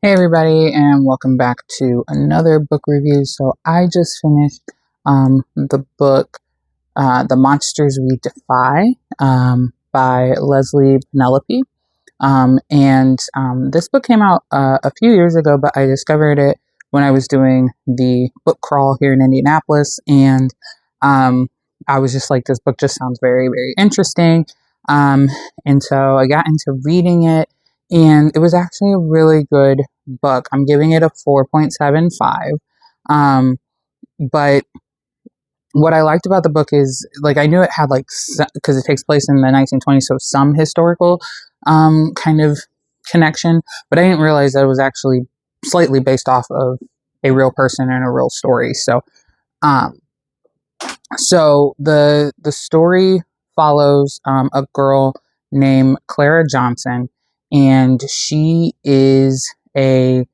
Hey everybody, and welcome back to another book review. So I just finished the book The Monsters We Defy by Leslye Penelope. This book came out a few years ago, but I discovered it when I was doing the book crawl here in Indianapolis, and I was just like, this book just sounds very, very interesting. And so I got into reading it, and it was actually a really good book. I'm giving it a 4.75. But what I liked about the book is, like, I knew it had, like, because it takes place in the 1920s, so some historical kind of connection, but I didn't realize that it was actually slightly based off of a real person and a real story. Um, so the story follows a girl named Clara Johnson, and she is a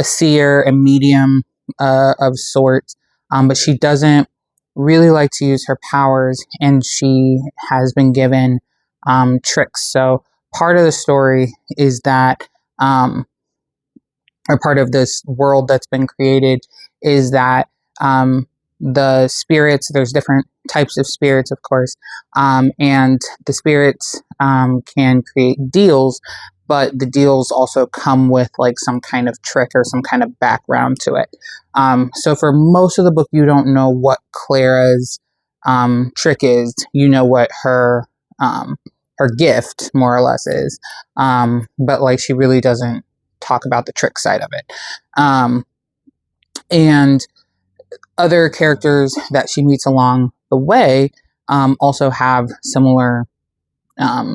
seer, a medium of sorts, but she doesn't really like to use her powers, and she has been given tricks. So part of the story is that, or part of this world that's been created, is that the spirits, there's different types of spirits, of course, and the spirits can create deals, but the deals also come with, like, some kind of trick or some kind of background to it. So for most of the book, you don't know what Clara's trick is. You know what her gift, more or less, is, but, like, she really doesn't talk about the trick side of it. And other characters that she meets along the way also have similar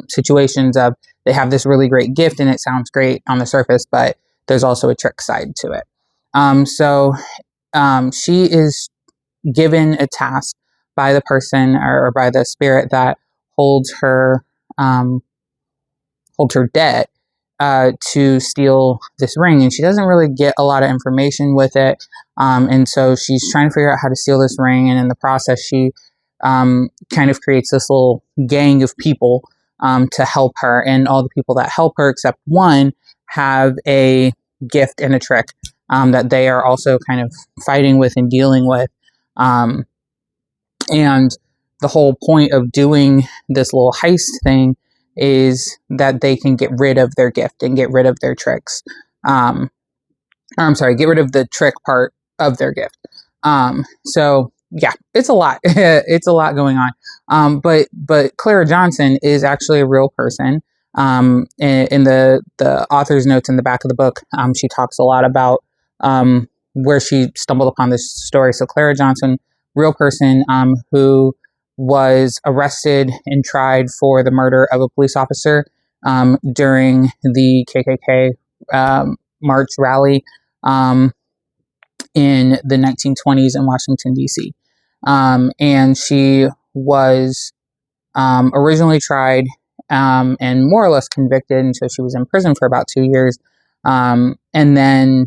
situations of, they have this really great gift and it sounds great on the surface, but there's also a trick side to it. She is given a task by the person, or by the spirit that holds her debt, to steal this ring, and she doesn't really get a lot of information with it. And so she's trying to figure out how to steal this ring, and in the process, she kind of creates this little gang of people to help her. And all the people that help her, except one, have a gift and a trick that they are also kind of fighting with and dealing with. And the whole point of doing this little heist thing is that they can get rid of their gift and get rid of their tricks. Get rid of the trick part of their gift. So yeah, it's a lot. It's a lot going on. But Clara Johnson is actually a real person. In the author's notes in the back of the book, she talks a lot about where she stumbled upon this story. So Clara Johnson, real person, who was arrested and tried for the murder of a police officer during the KKK March rally in the 1920s in Washington, D.C. And she was originally tried and more or less convicted, and so she was in prison for about 2 years. And then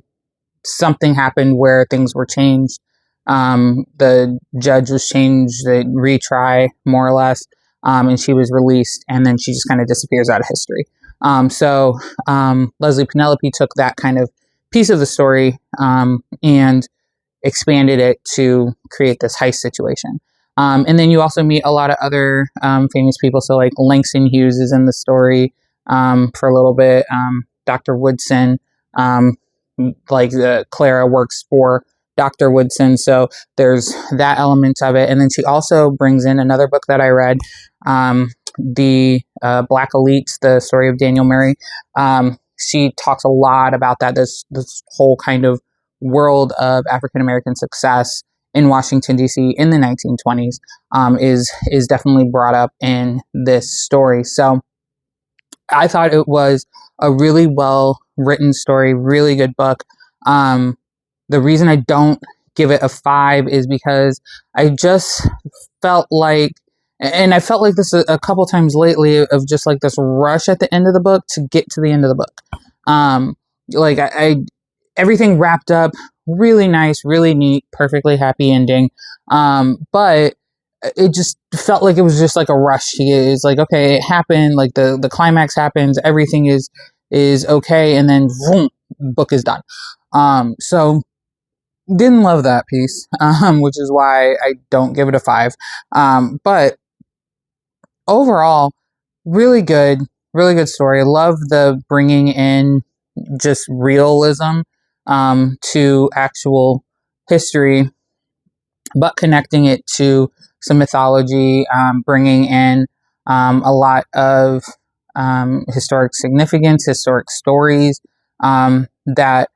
something happened where things were changed. The judge was changed, the retry, more or less, and she was released, and then she just kind of disappears out of history. Leslye Penelope took that kind of piece of the story and expanded it to create this heist situation. And then you also meet a lot of other famous people. So, like, Langston Hughes is in the story for a little bit. Dr. Woodson, Clara works for Dr. Woodson, so there's that element of it. And then she also brings in another book that I read, the Black Elites, the story of Daniel Murray. She talks a lot about that, this whole kind of world of African-American success in Washington, D.C. in the 1920s is definitely brought up in this story. So I thought it was a really well-written story, really good book. The reason I don't give it a 5 is because I just felt like, and I felt like this a couple times lately, of just like this rush at the end of the book to get to the end of the book. Everything wrapped up really nice, really neat, perfectly happy ending. But it just felt like it was just like a rush. It's like, okay, it happened, like the climax happens, everything is okay, and then boom, book is done. So didn't love that piece, which is why I don't give it a 5. But overall, really good story. Love the bringing in just realism to actual history, but connecting it to some mythology, bringing in a lot of historic significance, historic stories that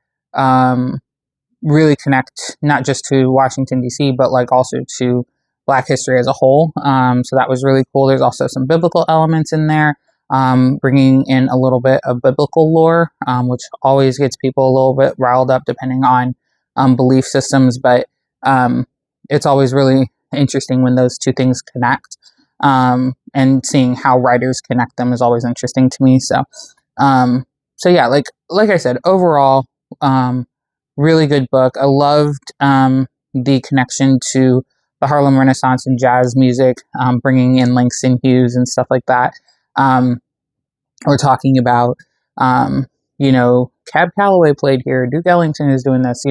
really connect not just to Washington, D.C., but like also to Black history as a whole. So that was really cool. There's also some biblical elements in there, bringing in a little bit of biblical lore, which always gets people a little bit riled up depending on belief systems. But it's always really interesting when those two things connect. And seeing how writers connect them is always interesting to me. So yeah, like I said, overall, really good book. I loved the connection to the Harlem Renaissance and jazz music, bringing in Langston Hughes and stuff like that. We're talking about, Cab Calloway played here, Duke Ellington is doing this,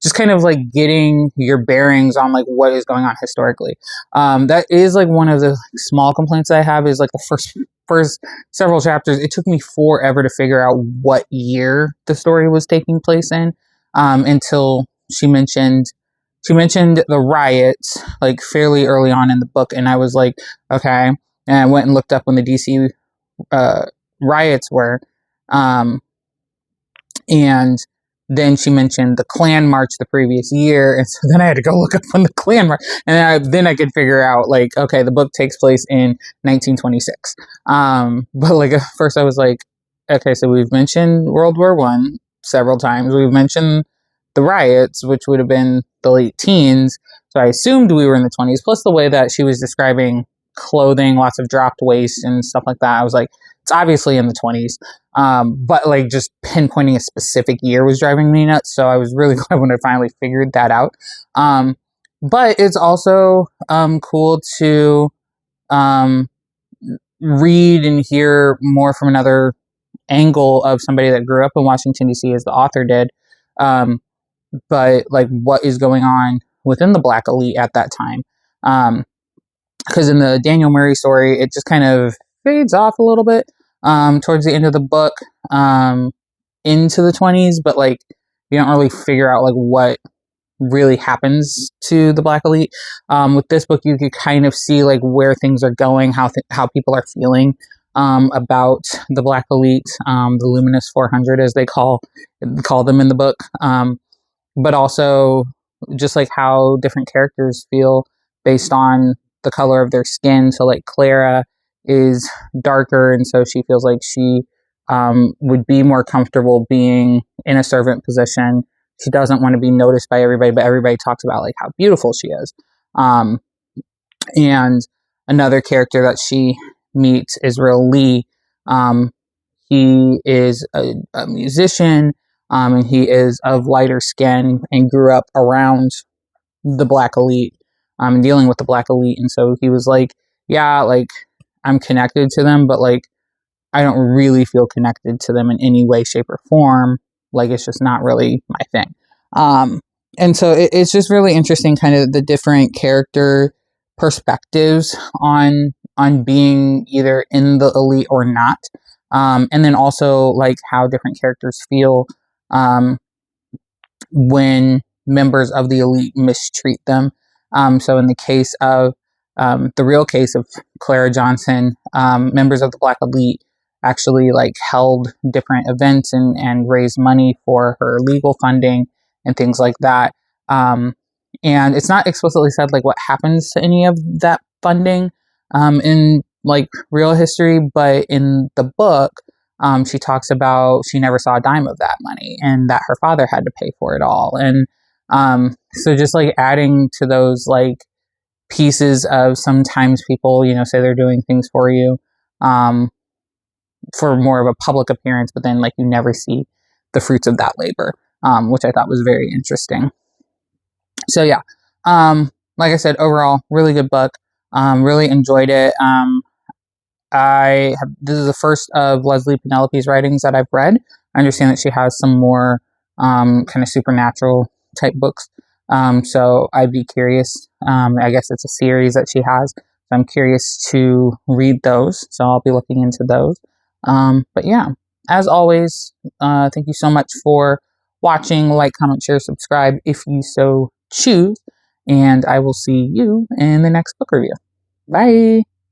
just kind of like getting your bearings on like what is going on historically. That is like one of the small complaints I have is like the first several chapters. It took me forever to figure out what year the story was taking place in, until she mentioned the riots like fairly early on in the book. And I was like, okay. And I went and looked up when the DC riots were. And then she mentioned the Klan march the previous year. And so then I had to go look up when the Klan march. And then I could figure out like, okay, the book takes place in 1926. But like at first I was like, okay, so we've mentioned World War I several times. We've mentioned the riots, which would have been the late teens. So I assumed we were in the 20s. Plus the way that she was describing clothing, lots of dropped waste and stuff like that. I was like, it's obviously in the 20s. But like just pinpointing a specific year was driving me nuts. So I was really glad when I finally figured that out. But it's also cool to read and hear more from another angle of somebody that grew up in Washington, D.C. as the author did. But like what is going on within the Black elite at that time. Because in the Daniel Murray story, it just kind of fades off a little bit towards the end of the book into the 20s, but like you don't really figure out like what really happens to the Black elite. With this book, you could kind of see like where things are going, how people are feeling about the Black elite, the Luminous 400 as they call them in the book, but also just like how different characters feel based on the color of their skin. So like Clara is darker, and so she feels like she would be more comfortable being in a servant position. She doesn't want to be noticed by everybody, but everybody talks about like how beautiful she is. And another character that she meets is Lee. He is a musician, and he is of lighter skin and grew up around the Black elite, and dealing with the Black elite. And so he was like, yeah, like I'm connected to them, but like I don't really feel connected to them in any way, shape, or form. Like it's just not really my thing. And so it's just really interesting, kind of the different character perspectives on being either in the elite or not. And then also like how different characters feel when members of the elite mistreat them. So in the case of the real case of Clara Johnson, members of the Black elite actually like held different events and raised money for her legal funding and things like that. And it's not explicitly said like what happens to any of that funding in like real history, but in the book, she talks about she never saw a dime of that money and that her father had to pay for it all. And so just like adding to those like pieces of sometimes people, say they're doing things for you for more of a public appearance, but then like you never see the fruits of that labor, which I thought was very interesting. So yeah, like I said, overall, really good book. Really enjoyed it. This is the first of Leslye Penelope's writings that I've read. I understand that she has some more kind of supernatural type books. So I'd be curious. I guess it's a series that she has. So I'm curious to read those. So I'll be looking into those. But yeah, as always, thank you so much for watching. Like, comment, share, subscribe if you so choose. And I will see you in the next book review. Bye.